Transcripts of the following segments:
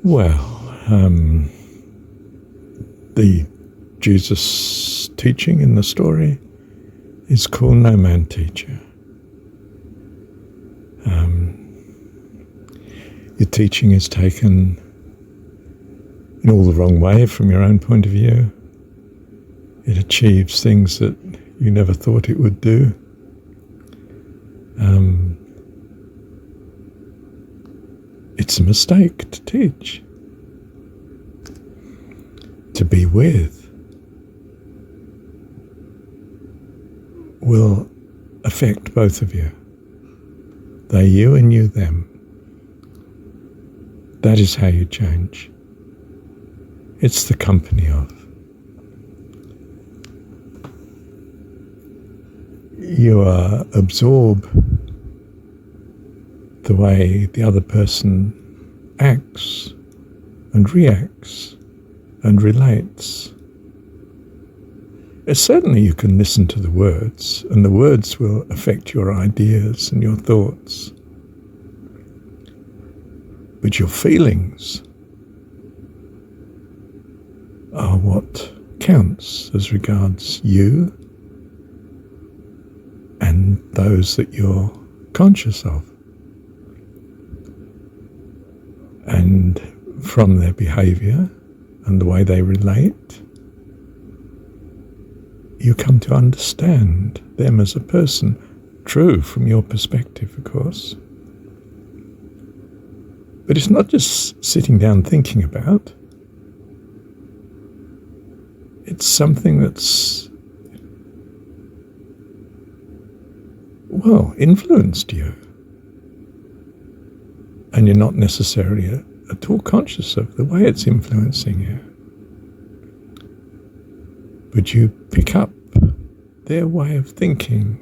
Well, the Jesus teaching in the story is called No Man Teacher. Your teaching is taken in all the wrong way from your own point of view. It achieves things that you never thought it would do. It's a mistake to teach. To be with will affect both of you. They you and you them. That is how you change. It's the company of. You absorb the way the other person acts and reacts and relates. Certainly you can listen to the words, and the words will affect your ideas and your thoughts. But your feelings are what counts as regards you and those that you're conscious of. And from their behaviour and the way they relate, you come to understand them as a person, true from your perspective, of course. But it's not just sitting down thinking about. It's something that's, influenced you. And you're not necessarily at all conscious of the way it's influencing you. But you pick up their way of thinking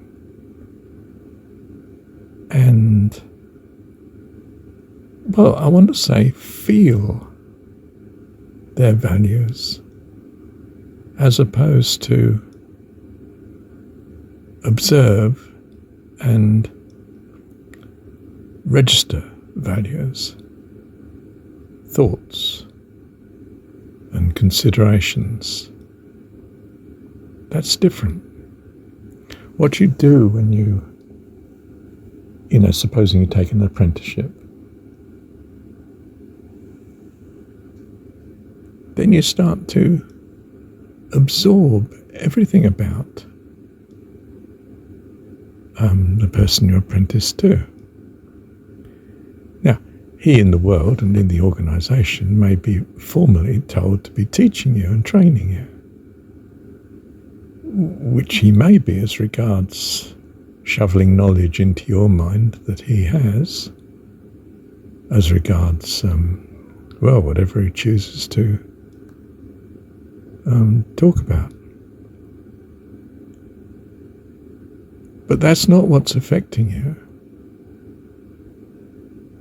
and, I want to say feel their values as opposed to observe and register values, thoughts and considerations. That's different. What you do when supposing you take an apprenticeship, then you start to absorb everything about the person you're apprenticed to. Now, he in the world and in the organisation may be formally told to be teaching you and training you, which he may be as regards shoveling knowledge into your mind that he has, as regards, whatever he chooses to talk about. But that's not what's affecting you.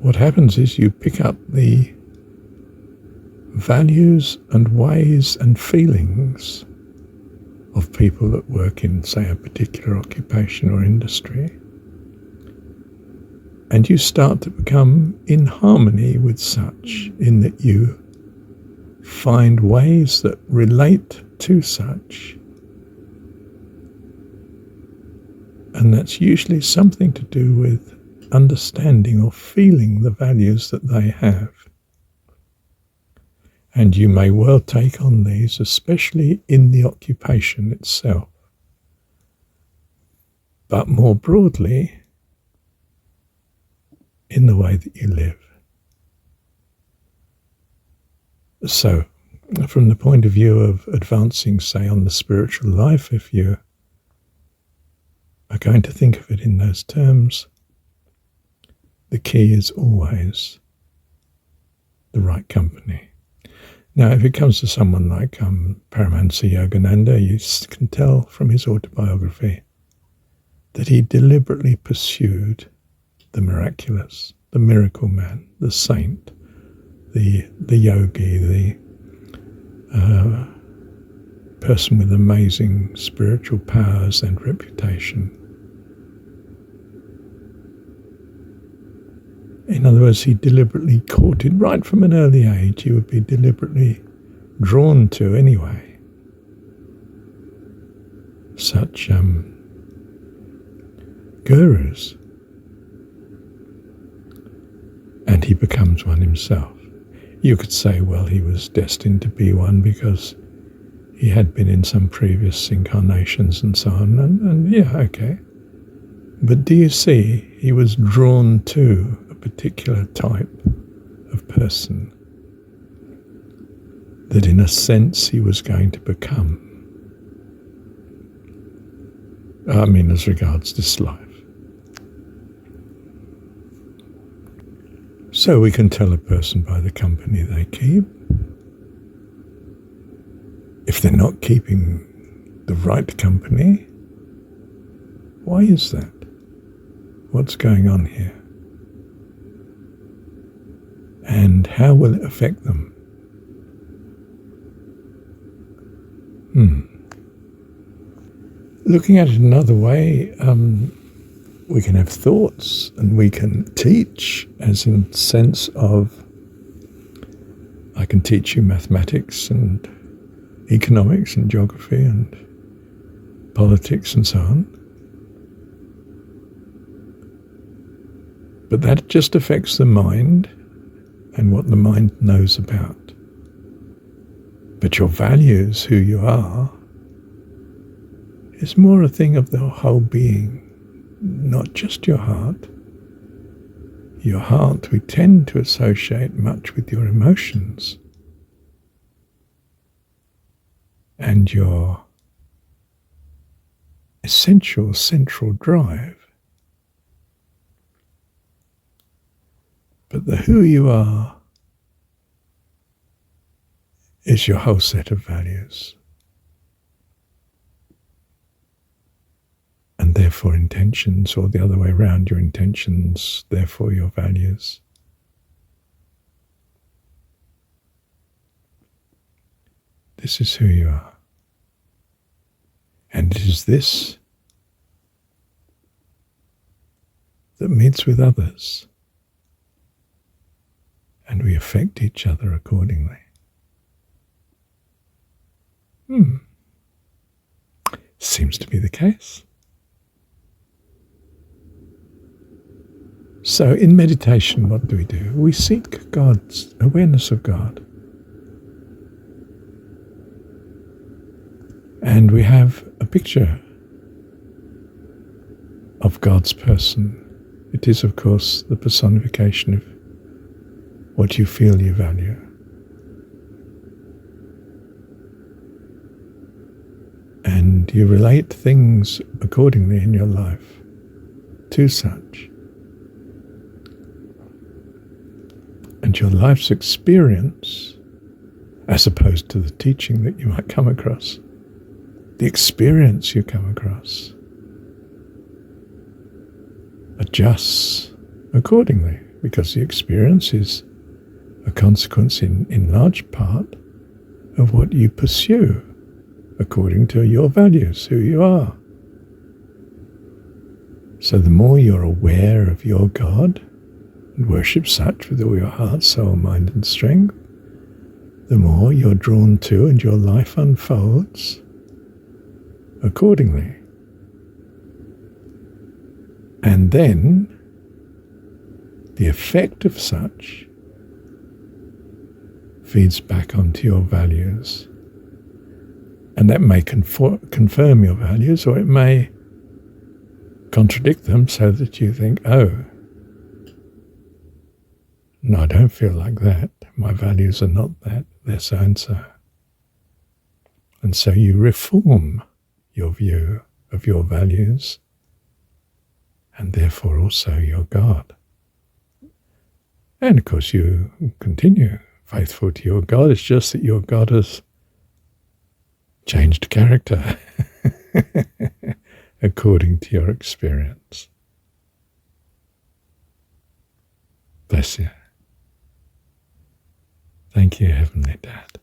What happens is you pick up the values and ways and feelings of people that work in, say, a particular occupation or industry, and you start to become in harmony with such, in that you find ways that relate to such. And that's usually something to do with understanding or feeling the values that they have. And you may well take on these, especially in the occupation itself. But more broadly, in the way that you live. So, from the point of view of advancing, say, on the spiritual life, if you are going to think of it in those terms, the key is always the right company. Now, if it comes to someone like Paramahansa Yogananda, you can tell from his autobiography that he deliberately pursued the miraculous, the miracle man, the saint, the yogi, the person with amazing spiritual powers and reputation. In other words, he deliberately courted, right from an early age, he would be deliberately drawn to anyway. Such gurus. And he becomes one himself. You could say, well, he was destined to be one because he had been in some previous incarnations and so on, and yeah, okay. But do you see, he was drawn to a particular type of person that in a sense he was going to become. I mean, as regards this life. So we can tell a person by the company they keep. If they're not keeping the right company, why is that? What's going on here? And how will it affect them? Looking at it another way, we can have thoughts and we can teach, as in the sense of, I can teach you mathematics and economics and geography and politics and so on. But that just affects the mind and what the mind knows about. But your values, who you are, is more a thing of the whole being, not just your heart. Your heart we tend to associate much with your emotions and your essential central drive. But the who you are is your whole set of values. And therefore intentions, or the other way around, your intentions, therefore your values. This is who you are. And it is this that meets with others, and we affect each other accordingly. Seems to be the case. So in meditation, what do? We seek God's awareness of God. And we have a picture of God's person. It is, of course, the personification of what you feel you value. And you relate things accordingly in your life to such. And your life's experience, as opposed to the teaching that you might come across, the experience you come across adjusts accordingly, because the experience is a consequence in large part of what you pursue according to your values, who you are. So the more you're aware of your God and worship such with all your heart, soul, mind and strength, the more you're drawn to and your life unfolds accordingly. And then the effect of such feeds back onto your values. And that may confirm your values, or it may contradict them so that you think, oh, no, I don't feel like that. My values are not that. They're so and so. And so you reform your view of your values and therefore also your God. And of course you continue faithful to your God. It's just that your God has changed character according to your experience. Bless you. Thank you, Heavenly Dad.